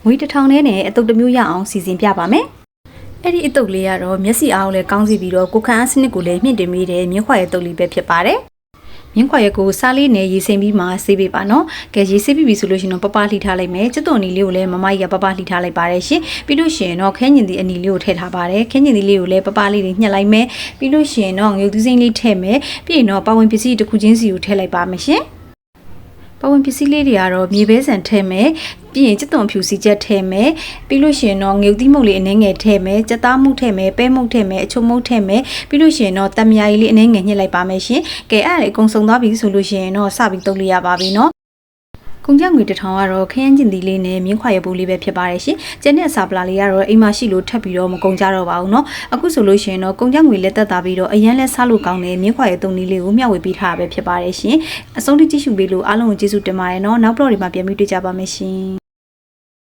ငွေ1000နဲ့အတုပ်တစ်မျိုးရအောင်စီစဉ်ပြပါမယ်အဲ့ဒီအတုပ်လေးကတော့မျက်စိအားကိုလည်းကောင်းစီပြီးတော့ကိုခန့်အားစနစ်ကိုလည်းမြင့်တင်ပေးတယ်မြင်းခွာရဲ့တုပ်လေးပဲဖြစ်ပါတယ်မြင်းခွာရဲ့ကိုစားလေးနဲ့ရေစိမ်ပြီးမှဆေးပေးပါနော်ကဲရေဆေးပြီးပြီဆိုလို့ရှိရင်တော့ပပလှိထားလိုက်မယ်ကျွတ်တော်အနီလေးကိုလည်းမမကြီးကပပလှိထားလိုက်ပါတယ်ရှင်ပြီးလို့ရှိရင်တော့ခဲညင်သီးအနီလေးကိုထည့်ထားပါတယ်ခဲညင်သီးလေးကိုလည်းပပလေးတွေညှက်လိုက်မယ်ပြီးလို့ရှိရင်တော့ငရုတ်သီးစိမ်းလေးထည့်မယ်ပြီးရင်တော့ပဝင်ပစ္စည်းတစ်ခုချင်းစီကိုထည့်လိုက်ပါမယ်ရှင်ပဝင်ပစ္စည်းလေးတွေကတော့မြေပဲဆန်ထည့်မယ်ပြီးရင်ကြက်သွန်ဖြူစီချက်ထည့်မယ်ပြီးလို့ရှိရင်တော့ငရုတ်သီးမုတ်လေးအနှဲငယ်ထည့်မယ်ကြက်သားမှုထည့်မယ်ပဲမုတ်ထည့်မယ်အချုံမုတ်ထည့်မယ်ပြီးလို့ရှိရင်တော့တမယာကြီးလေးအနှဲငယ်ညှစ်လိုက်ပါမယ်ရှင်ကဲအဲ့ဒါလေးအကုန်စုံသွားပြီဆိုလို့ရှိရင်တော့စပြီးတုပ်လို့ရပါပြီနော်ကုန်ကြငွေ1000ကတော့ခရမ်းကျင်သီးလေးနဲ့မြင်းခွာရပူလေးပဲဖြစ်ပါတယ်ရှင်။ကျန်တဲ့အစာပလာလေးကတော့အိမ်မှာရှိလို့ထပ်ပြီးတော့မကုန်ကြတော့ပါဘူးเนาะ။အခုဆိုလို့ရှိရင်တော့ကုန်ကြငွေလက်သက်သာပြီးတော့အရန်လက်စားလို့ကောင်းတဲ့မြင်းခွာရတုံနည်းလေးကိုမျှဝေပေးထားတာပဲဖြစ်ပါတယ်ရှင်။အဆုံးထိကြည့်ရှုပေးလို့အားလုံးကိုကျေးဇူးတင်ပါတယ်เนาะ။နောက်ဘလော့တွေမှာပြန်ပြီးတွေ့ကြပါမယ်ရှင်။